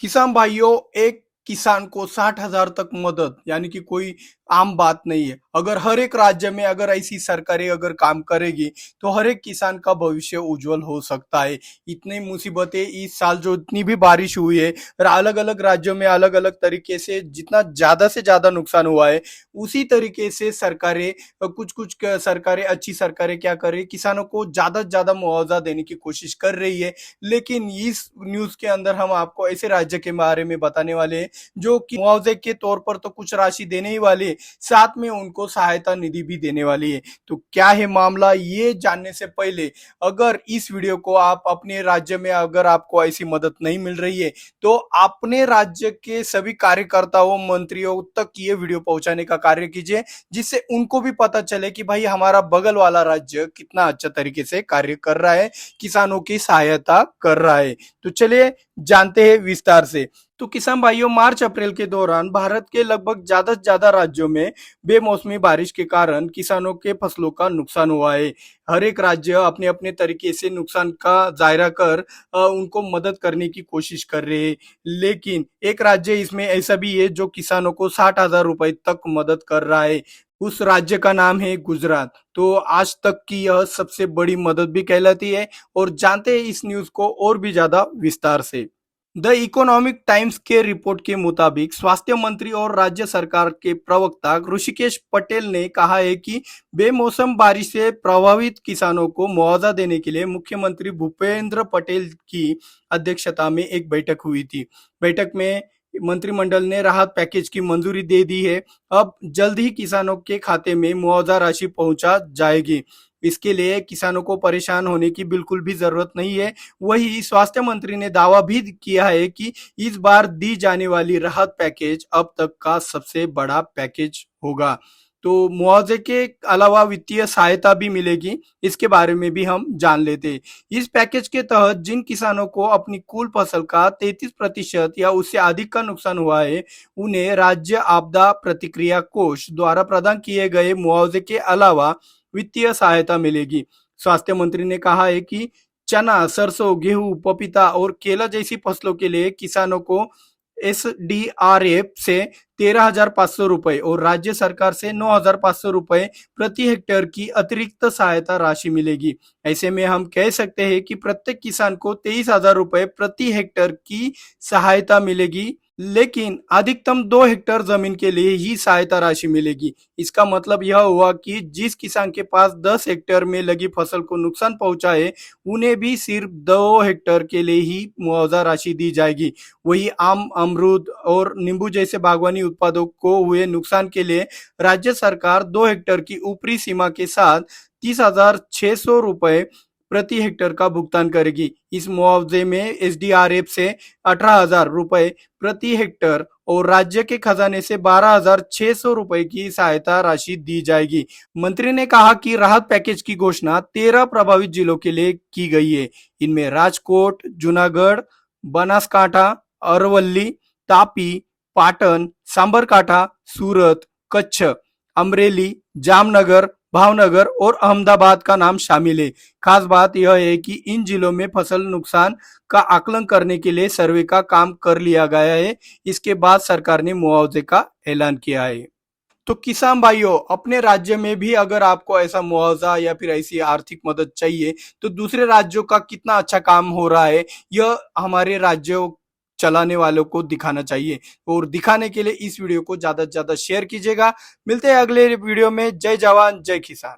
किसान भाइयों, एक किसान को 60,000 तक मदद यानी कि कोई आम बात नहीं है। अगर हर एक राज्य में अगर ऐसी सरकारें अगर काम करेगी तो हर एक किसान का भविष्य उज्जवल हो सकता है। इतनी मुसीबतें इस साल जो इतनी भी बारिश हुई है और अलग अलग राज्यों में अलग अलग तरीके से जितना ज्यादा से ज्यादा नुकसान हुआ है, उसी तरीके से सरकारें कुछ कुछ सरकारें, अच्छी सरकारें क्या कर रही है, किसानों को ज्यादा से ज्यादा मुआवजा देने की कोशिश कर रही है। लेकिन इस न्यूज के अंदर हम आपको ऐसे राज्य के बारे में बताने वाले हैं जो कि मुआवजे के तौर पर तो कुछ राशि देने ही वाले हैं, साथ में उनको सहायता निधि भी देने वाली है। तो क्या है मामला, ये जानने से पहले अगर इस वीडियो को आप अपने राज्य में अगर आपको ऐसी मदद नहीं मिल रही है तो अपने राज्य के सभी कार्यकर्ताओं, मंत्रियों तक ये वीडियो पहुंचाने का कार्य कीजिए, जिससे उनको भी पता चले कि भाई हमारा बगल वाला राज्य कितना अच्छा तरीके से कार्य कर रहा है, किसानों की सहायता कर रहा है। तो चलिए जानते हैं विस्तार से। तो किसान भाइयों, मार्च अप्रैल के दौरान भारत के लगभग ज्यादा से ज्यादा राज्यों में बेमौसमी बारिश के कारण किसानों के फसलों का नुकसान हुआ है। हर एक राज्य अपने अपने तरीके से नुकसान का जायरा कर उनको मदद करने की कोशिश कर रहे हैं। लेकिन एक राज्य इसमें ऐसा भी है जो किसानों को 60,000 रुपए तक मदद कर रहा है। उस राज्य का नाम है गुजरात। तो आज तक की यह सबसे बड़ी मदद भी कहलाती है। और जानते हैं इस न्यूज को और भी ज्यादा विस्तार से। द इकोनॉमिक टाइम्स के रिपोर्ट के मुताबिक स्वास्थ्य मंत्री और राज्य सरकार के प्रवक्ता ऋषिकेश पटेल ने कहा है कि बेमौसम बारिश से प्रभावित किसानों को मुआवजा देने के लिए मुख्यमंत्री भूपेंद्र पटेल की अध्यक्षता में एक बैठक हुई थी। बैठक में मंत्रिमंडल ने राहत पैकेज की मंजूरी दे दी है। अब जल्द ही किसानों के खाते में मुआवजा राशि पहुंचा जाएगी। इसके लिए किसानों को परेशान होने की बिल्कुल भी जरूरत नहीं है। वही स्वास्थ्य मंत्री ने दावा भी किया है कि इस बार दी जाने वाली राहत पैकेज अब तक का सबसे बड़ा पैकेज होगा। तो मुआवजे के अलावा वित्तीय सहायता भी मिलेगी, इसके बारे में भी हम जान लेते हैं। इस पैकेज के तहत जिन किसानों को अपनी कुल फसल का 33% या उससे अधिक का नुकसान हुआ है, उन्हें राज्य आपदा प्रतिक्रिया कोष द्वारा प्रदान किए गए मुआवजे के अलावा वित्तीय सहायता मिलेगी। स्वास्थ्य मंत्री ने कहा है कि चना, सरसों, गेहूं, पपीता और केला जैसी फसलों के लिए किसानों को SDRF से 13,500 रुपए और राज्य सरकार से 9,500 रुपए प्रति हेक्टेयर की अतिरिक्त सहायता राशि मिलेगी। ऐसे में हम कह सकते हैं कि प्रत्येक किसान को 23,000 रुपए प्रति हेक्टेयर की सहायता मिलेगी। लेकिन अधिकतम 2 हेक्टेयर जमीन के लिए ही सहायता राशि मिलेगी। इसका मतलब यह हुआ कि जिस किसान के पास 10 हेक्टेयर में लगी फसल को नुकसान पहुंचा है, उन्हें भी सिर्फ 2 हेक्टेयर के लिए ही मुआवजा राशि दी जाएगी। वही आम, अमरूद और नींबू जैसे बागवानी उत्पादों को हुए नुकसान के लिए राज्य सरकार 2 हेक्टेयर की ऊपरी सीमा के साथ 30,600 रुपए प्रति हेक्टेयर का भुगतान करेगी। इस मुआवजे में SDRF से 18,000 रुपए प्रति हेक्टेयर और राज्य के खजाने से 12,600 रुपए की सहायता राशि दी जाएगी। मंत्री ने कहा कि राहत पैकेज की घोषणा 13 प्रभावित जिलों के लिए की गई है। इनमें राजकोट, जूनागढ़, बनासकांठा, अरवली, तापी, पाटन, सांबरकाठा, सूरत, कच्छ, अमरेली, जामनगर, भावनगर और अहमदाबाद का नाम शामिल है। खास बात यह है कि इन जिलों में फसल नुकसान का आकलन करने के लिए सर्वे का काम कर लिया गया है। इसके बाद सरकार ने मुआवजे का ऐलान किया है। तो किसान भाइयों, अपने राज्य में भी अगर आपको ऐसा मुआवजा या फिर ऐसी आर्थिक मदद चाहिए तो दूसरे राज्यों का कितना अच्छा काम हो रहा है, यह हमारे राज्यों चलाने वालों को दिखाना चाहिए। और दिखाने के लिए इस वीडियो को ज्यादा से ज्यादा शेयर कीजिएगा। मिलते हैं अगले वीडियो में। जय जवान, जय किसान।